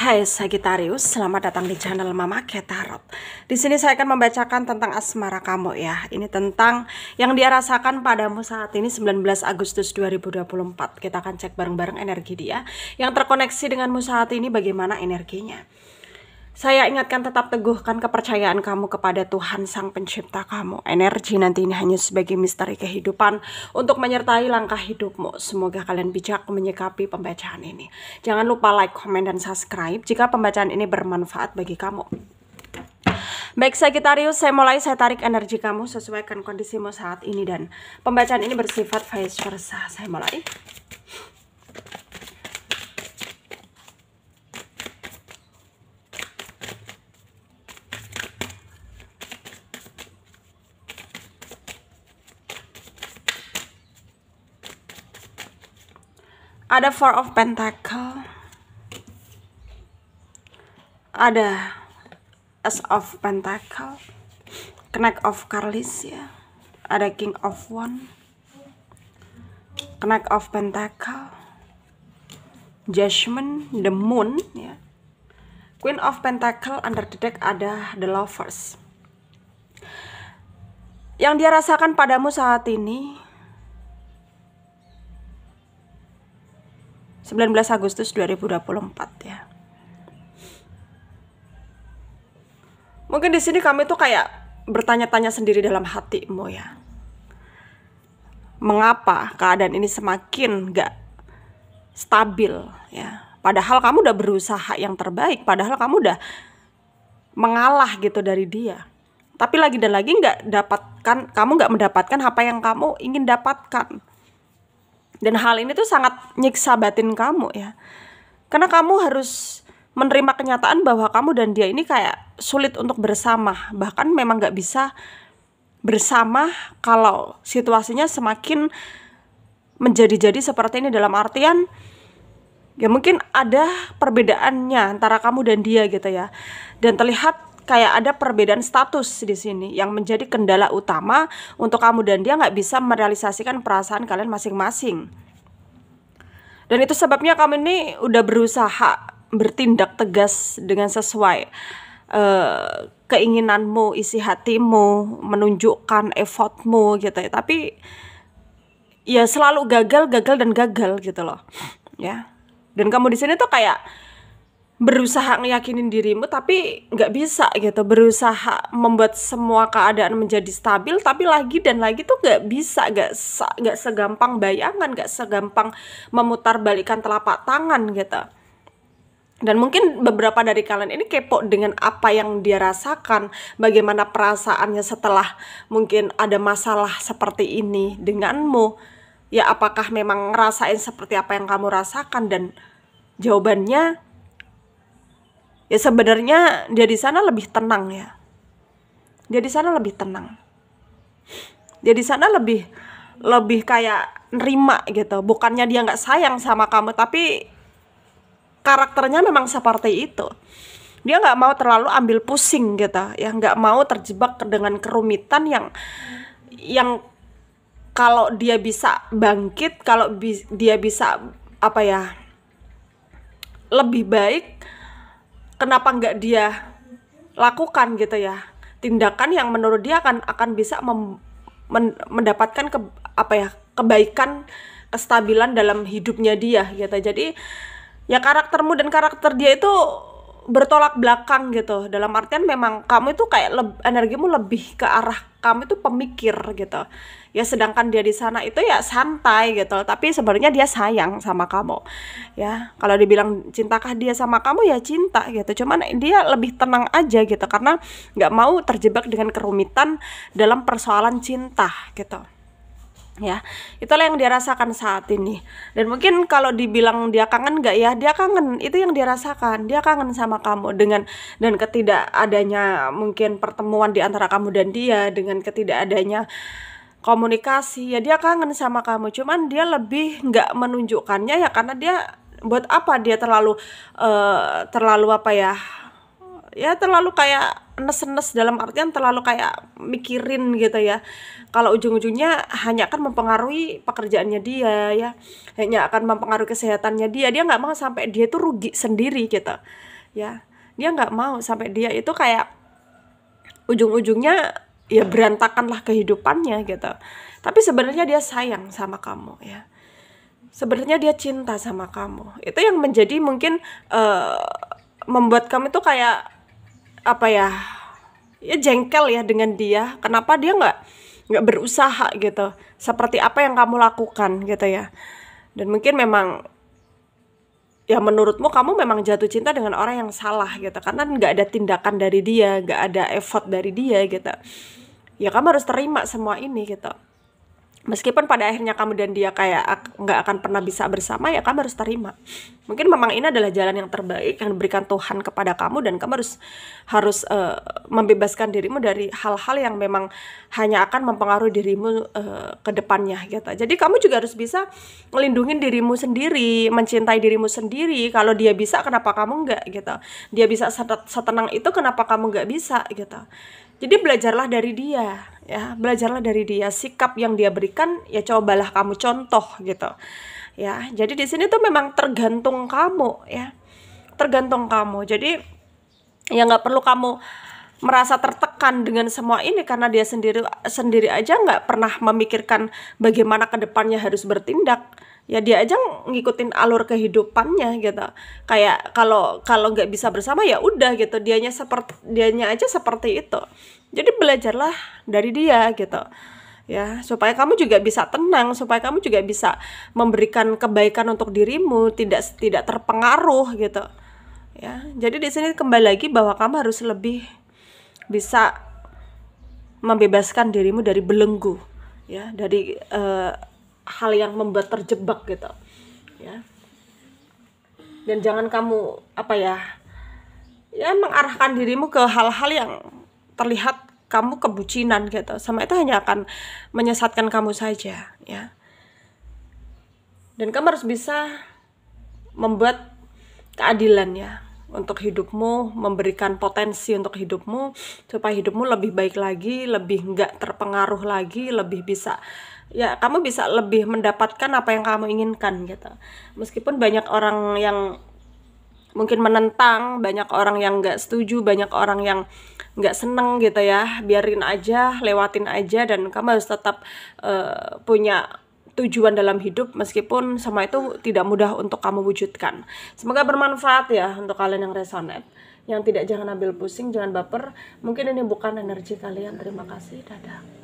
Hai Sagittarius, selamat datang di channel Mama Ke Tarot. Di sini saya akan membacakan tentang asmara kamu ya. Ini tentang yang dia rasakan padamu saat ini 19 Agustus 2024. Kita akan cek bareng-bareng energi dia yang terkoneksi denganmu saat ini, bagaimana energinya. Saya ingatkan, tetap teguhkan kepercayaan kamu kepada Tuhan Sang Pencipta kamu. Energi nanti ini hanya sebagai misteri kehidupan untuk menyertai langkah hidupmu. Semoga kalian bijak menyikapi pembacaan ini. Jangan lupa like, komen, dan subscribe jika pembacaan ini bermanfaat bagi kamu. Baik Sagittarius, saya tarik energi kamu sesuaikan kondisimu saat ini, dan pembacaan ini bersifat vice versa. Saya mulai. Ada Four of Pentacle, ada Ace of Pentacle, Knight of Carlis ya, ada King of Wand, Knight of Pentacle, Judgment, The Moon ya, Queen of Pentacle. Under the deck ada The Lovers. Yang dia rasakan padamu saat ini 19 Agustus 2024 ya. Mungkin di sini kami tuh kayak bertanya-tanya sendiri dalam hatimu ya. Mengapa keadaan ini semakin gak stabil ya? Padahal kamu udah berusaha yang terbaik, padahal kamu udah mengalah gitu dari dia. Tapi lagi dan lagi kamu gak mendapatkan apa yang kamu ingin dapatkan. Dan hal ini tuh sangat nyiksa batin kamu ya. Karena kamu harus menerima kenyataan bahwa kamu dan dia ini kayak sulit untuk bersama. Bahkan memang gak bisa bersama kalau situasinya semakin menjadi-jadi seperti ini. Dalam artian ya mungkin ada perbedaannya antara kamu dan dia gitu ya. Dan terlihat kayak ada perbedaan status di sini yang menjadi kendala utama untuk kamu dan dia nggak bisa merealisasikan perasaan kalian masing-masing. Dan itu sebabnya kamu ini udah berusaha bertindak tegas dengan sesuai keinginanmu, isi hatimu, menunjukkan effortmu gitu ya. Tapi ya selalu gagal gitu loh ya. Dan kamu di sini tuh kayak berusaha ngeyakinin dirimu tapi nggak bisa gitu, berusaha membuat semua keadaan menjadi stabil tapi lagi dan lagi tuh nggak bisa, nggak segampang bayangan, nggak segampang memutarbalikkan telapak tangan gitu. Dan mungkin beberapa dari kalian ini kepo dengan apa yang dia rasakan, bagaimana perasaannya setelah mungkin ada masalah seperti ini denganmu ya. Apakah memang ngerasain seperti apa yang kamu rasakan? Dan jawabannya ya sebenarnya dia di sana lebih tenang ya. Dia di sana lebih tenang. Dia di sana lebih kayak nerima gitu. Bukannya dia nggak sayang sama kamu, tapi karakternya memang seperti itu. Dia nggak mau terlalu ambil pusing gitu. Ya nggak mau terjebak dengan kerumitan yang kalau dia bisa bangkit, kalau dia bisa apa ya, lebih baik, kenapa nggak dia lakukan gitu ya, tindakan yang menurut dia akan bisa mendapatkan kebaikan, kestabilan dalam hidupnya dia gitu. Jadi ya karaktermu dan karakter dia itu bertolak belakang gitu. Dalam artian memang kamu itu kayak energimu lebih ke arah kamu itu pemikir gitu ya, sedangkan dia di sana itu ya santai gitu. Tapi sebenarnya dia sayang sama kamu ya. Kalau dibilang cintakah dia sama kamu ya cinta gitu, cuman dia lebih tenang aja gitu karena nggak mau terjebak dengan kerumitan dalam persoalan cinta gitu ya. Itulah yang dia rasakan saat ini. Dan mungkin kalau dibilang dia kangen nggak ya, dia kangen. Itu yang dia rasakan, dia kangen sama kamu dan ketidakadanya mungkin pertemuan di antara kamu dan dia, dengan ketidakadanya komunikasi ya, dia kangen sama kamu. Cuman dia lebih nggak menunjukkannya ya, karena dia buat apa dia terlalu apa ya, ya terlalu kayak enes-enes, dalam artian terlalu kayak mikirin gitu ya. Kalau ujung-ujungnya hanya akan mempengaruhi pekerjaannya dia ya, hanya akan mempengaruhi kesehatannya dia. Dia nggak mau sampai dia itu rugi sendiri gitu ya. Dia nggak mau sampai dia itu kayak ujung-ujungnya ya berantakanlah kehidupannya gitu. Tapi sebenarnya dia sayang sama kamu ya. Sebenarnya dia cinta sama kamu. Itu yang menjadi mungkin membuat kamu itu kayak apa ya? Ya jengkel ya dengan dia. Kenapa dia nggak berusaha gitu. Seperti apa yang kamu lakukan gitu ya. Dan mungkin memang ya menurutmu kamu memang jatuh cinta dengan orang yang salah gitu, karena nggak ada tindakan dari dia, nggak ada effort dari dia gitu. Ya kamu harus terima semua ini gitu. Meskipun pada akhirnya kamu dan dia kayak nggak akan pernah bisa bersama, ya kamu harus terima. Mungkin memang ini adalah jalan yang terbaik yang diberikan Tuhan kepada kamu, dan kamu harus membebaskan dirimu dari hal-hal yang memang hanya akan mempengaruhi dirimu ke depannya gitu. Jadi kamu juga harus bisa melindungi dirimu sendiri, mencintai dirimu sendiri. Kalau dia bisa, kenapa kamu nggak gitu? Dia bisa setenang itu, kenapa kamu nggak bisa gitu? Jadi belajarlah dari dia ya, belajarlah dari dia, sikap yang dia berikan ya cobalah kamu contoh gitu. Ya, jadi di sini tuh memang tergantung kamu ya. Tergantung kamu. Jadi ya nggak perlu kamu merasa tertekan dengan semua ini, karena dia sendiri aja nggak pernah memikirkan bagaimana kedepannya harus bertindak. Ya dia aja ngikutin alur kehidupannya gitu. Kayak kalau nggak bisa bersama ya udah gitu, dianya aja seperti itu. Jadi belajarlah dari dia gitu ya, supaya kamu juga bisa tenang, supaya kamu juga bisa memberikan kebaikan untuk dirimu, tidak terpengaruh gitu ya. Jadi di sini kembali lagi bahwa kamu harus lebih bisa membebaskan dirimu dari belenggu ya, dari hal yang membuat terjebak gitu ya. Dan jangan kamu apa ya mengarahkan dirimu ke hal-hal yang terlihat kamu kebucinan gitu. Sama itu hanya akan menyesatkan kamu saja ya. Dan kamu harus bisa membuat keadilan ya untuk hidupmu, memberikan potensi untuk hidupmu supaya hidupmu lebih baik lagi, lebih nggak terpengaruh lagi, lebih bisa ya, kamu bisa lebih mendapatkan apa yang kamu inginkan gitu. Meskipun banyak orang yang mungkin menentang, banyak orang yang nggak setuju, banyak orang yang nggak seneng gitu ya, biarin aja, lewatin aja, dan kamu harus tetap punya tujuan dalam hidup meskipun semua itu tidak mudah untuk kamu wujudkan. Semoga bermanfaat ya untuk kalian yang resonate. Yang tidak, jangan ambil pusing, jangan baper. Mungkin ini bukan energi kalian. Terima kasih, dadah.